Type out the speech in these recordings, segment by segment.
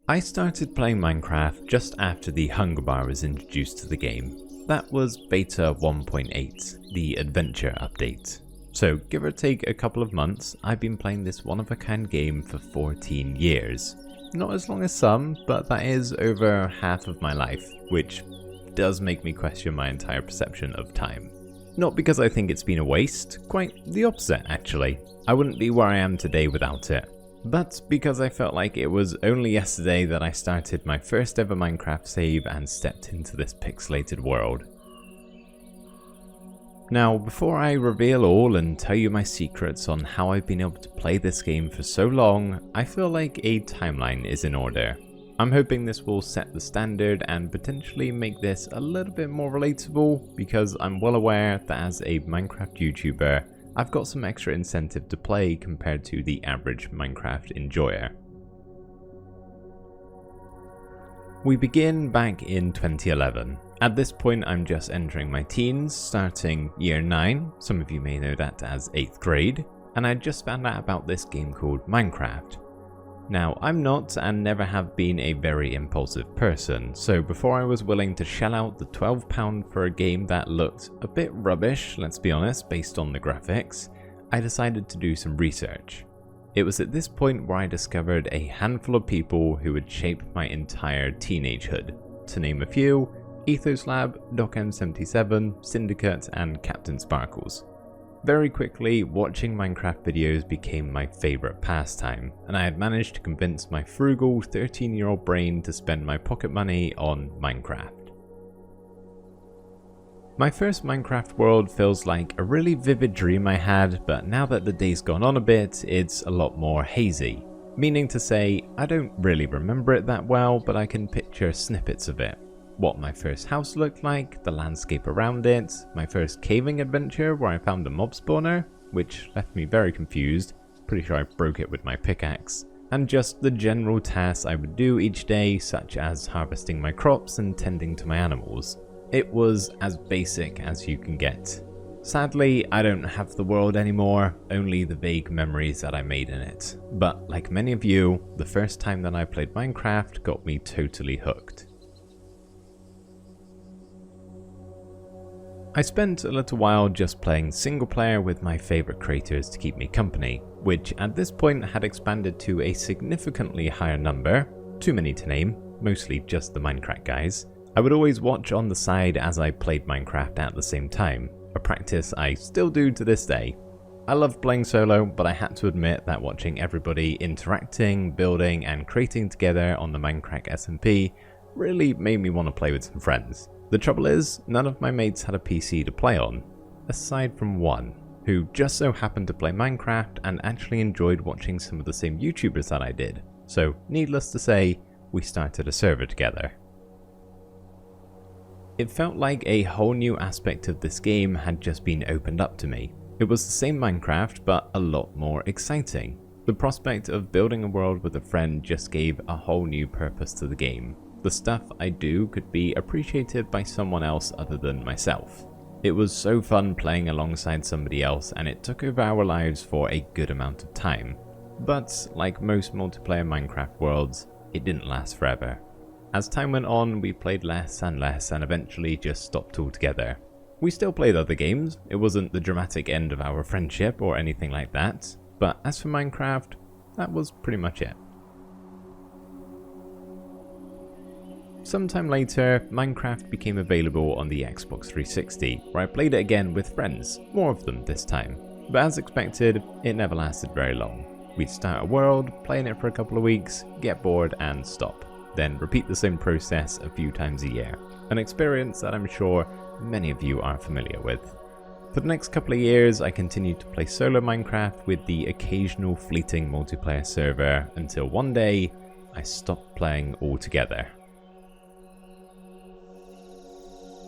I started playing Minecraft just after the Hunger Bar was introduced to the game. That was beta 1.8, the adventure update. So give or take a couple of months, I've been playing this one-of-a-kind game for 14 years. Not as long as some, but that is over half of my life, which does make me question my entire perception of time. Not because I think it's been a waste, quite the opposite actually. I wouldn't be where I am today without it. But because I felt like it was only yesterday that I started my first ever Minecraft save and stepped into this pixelated world. Now, before I reveal all and tell you my secrets on how I've been able to play this game for so long, I feel like a timeline is in order. I'm hoping this will set the standard and potentially make this a little bit more relatable, because I'm well aware that as a Minecraft YouTuber, I've got some extra incentive to play compared to the average Minecraft enjoyer. We begin back in 2011. At this point I'm just entering my teens, starting year 9, some of you may know that as 8th grade, and I just found out about this game called Minecraft. Now, I'm not and never have been a very impulsive person, so before I was willing to shell out the £12 for a game that looked a bit rubbish, let's be honest, based on the graphics, I decided to do some research. It was at this point where I discovered a handful of people who would shape my entire teenagehood. To name a few, Ethos Lab, DocM77, Syndicate, and Captain Sparkles. Very quickly, watching Minecraft videos became my favourite pastime, and I had managed to convince my frugal 13-year-old brain to spend my pocket money on Minecraft. My first Minecraft world feels like a really vivid dream I had, but now that the day's gone on a bit, it's a lot more hazy. Meaning to say, I don't really remember it that well, but I can picture snippets of it. What my first house looked like, the landscape around it, my first caving adventure where I found a mob spawner, which left me very confused, pretty sure I broke it with my pickaxe, and just the general tasks I would do each day, such as harvesting my crops and tending to my animals. It was as basic as you can get. Sadly, I don't have the world anymore, only the vague memories that I made in it. But like many of you, the first time that I played Minecraft got me totally hooked. I spent a little while just playing single player with my favourite creators to keep me company, which at this point had expanded to a significantly higher number, too many to name, mostly just the Minecraft guys. I would always watch on the side as I played Minecraft at the same time, a practice I still do to this day. I loved playing solo, but I had to admit that watching everybody interacting, building and creating together on the Minecraft SMP really made me want to play with some friends. The trouble is, none of my mates had a PC to play on, aside from one, who just so happened to play Minecraft and actually enjoyed watching some of the same YouTubers that I did. So, needless to say, we started a server together. It felt like a whole new aspect of this game had just been opened up to me. It was the same Minecraft, but a lot more exciting. The prospect of building a world with a friend just gave a whole new purpose to the game. The stuff I do could be appreciated by someone else other than myself. It was so fun playing alongside somebody else, and it took over our lives for a good amount of time. But like most multiplayer Minecraft worlds, it didn't last forever. As time went on, we played less and eventually just stopped altogether. We still played other games, it wasn't the dramatic end of our friendship or anything like that, but as for Minecraft, that was pretty much it. Sometime later, Minecraft became available on the Xbox 360, where I played it again with friends, more of them this time. But as expected, it never lasted very long. We'd start a world, play in it for a couple of weeks, get bored and stop. Then repeat the same process a few times a year. An experience that I'm sure many of you are familiar with. For the next couple of years, I continued to play solo Minecraft with the occasional fleeting multiplayer server until one day, I stopped playing altogether.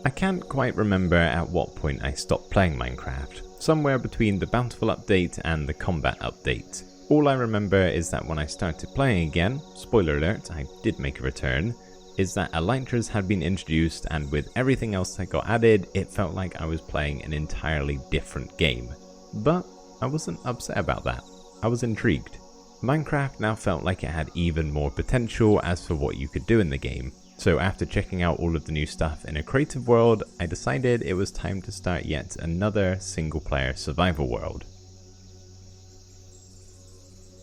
I can't quite remember at what point I stopped playing Minecraft, somewhere between the Bountiful update and the Combat update. All I remember is that when I started playing again, spoiler alert, I did make a return, is that Elytras had been introduced, and with everything else that got added, it felt like I was playing an entirely different game. But I wasn't upset about that, I was intrigued. Minecraft now felt like it had even more potential as for what you could do in the game. So after checking out all of the new stuff in a creative world, I decided it was time to start yet another single player survival world.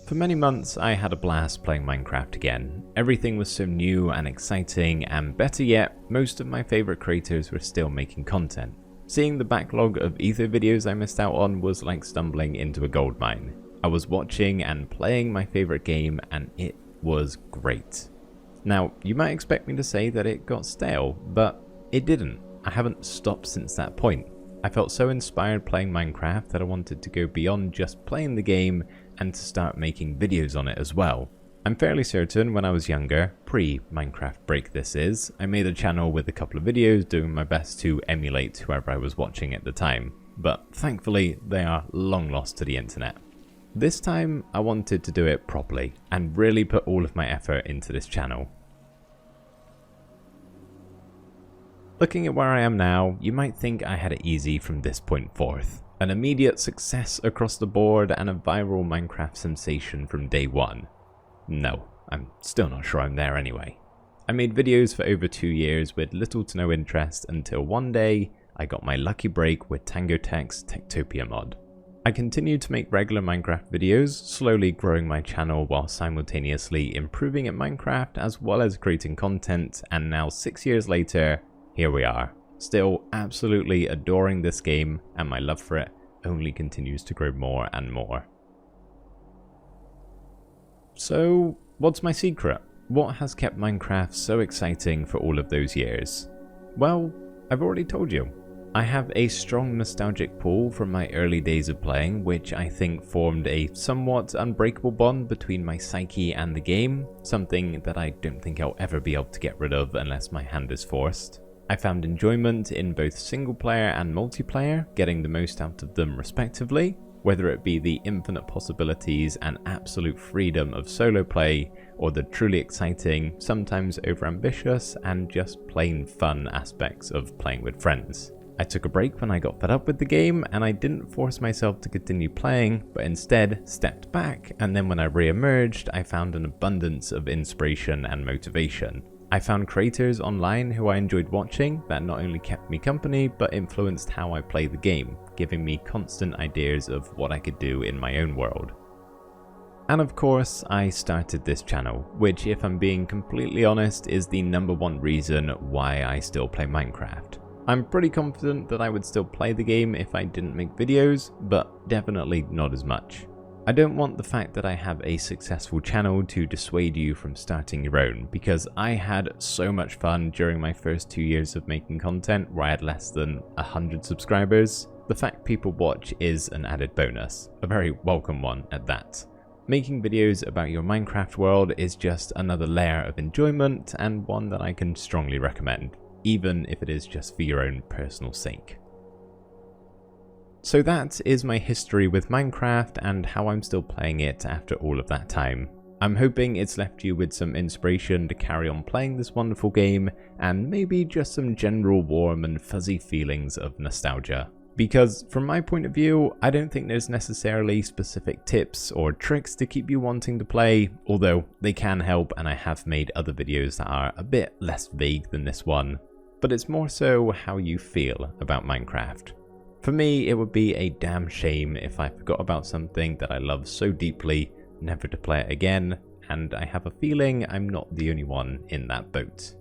For many months, I had a blast playing Minecraft again. Everything was so new and exciting, and better yet, most of my favourite creators were still making content. Seeing the backlog of Ether videos I missed out on was like stumbling into a goldmine. I was watching and playing my favourite game, and it was great. Now, you might expect me to say that it got stale, but it didn't. I haven't stopped since that point. I felt so inspired playing Minecraft that I wanted to go beyond just playing the game and to start making videos on it as well. I'm fairly certain when I was younger, pre-Minecraft break this is, I made a channel with a couple of videos doing my best to emulate whoever I was watching at the time, but thankfully they are long lost to the internet. This time I wanted to do it properly and really put all of my effort into this channel. Looking at where I am now, you might think I had it easy from this point forth. An immediate success across the board and a viral Minecraft sensation from day one. No, I'm still not sure I'm there anyway. I made videos for over 2 years with little to no interest until one day I got my lucky break with Tango Tech's Techtopia mod. I continued to make regular Minecraft videos, slowly growing my channel while simultaneously improving at Minecraft as well as creating content, and now 6 years later, here we are. Still absolutely adoring this game, and my love for it only continues to grow more and more. So, what's my secret? What has kept Minecraft so exciting for all of those years? Well, I've already told you. I have a strong nostalgic pull from my early days of playing, which I think formed a somewhat unbreakable bond between my psyche and the game, something that I don't think I'll ever be able to get rid of unless my hand is forced. I found enjoyment in both single player and multiplayer, getting the most out of them respectively, whether it be the infinite possibilities and absolute freedom of solo play, or the truly exciting, sometimes overambitious, and just plain fun aspects of playing with friends. I took a break when I got fed up with the game, and I didn't force myself to continue playing, but instead stepped back, and then when I re-emerged, I found an abundance of inspiration and motivation. I found creators online who I enjoyed watching that not only kept me company, but influenced how I play the game, giving me constant ideas of what I could do in my own world. And of course, I started this channel, which if I'm being completely honest, is the #1 reason why I still play Minecraft. I'm pretty confident that I would still play the game if I didn't make videos, but definitely not as much. I don't want the fact that I have a successful channel to dissuade you from starting your own, because I had so much fun during my first 2 years of making content where I had less than 100 subscribers. The fact people watch is an added bonus, a very welcome one at that. Making videos about your Minecraft world is just another layer of enjoyment, and one that I can strongly recommend, even if it is just for your own personal sake. So that is my history with Minecraft and how I'm still playing it after all of that time. I'm hoping it's left you with some inspiration to carry on playing this wonderful game, and maybe just some general warm and fuzzy feelings of nostalgia. Because from my point of view, I don't think there's necessarily specific tips or tricks to keep you wanting to play, although they can help, and I have made other videos that are a bit less vague than this one. But it's more so how you feel about Minecraft. For me, it would be a damn shame if I forgot about something that I love so deeply, never to play it again, and I have a feeling I'm not the only one in that boat.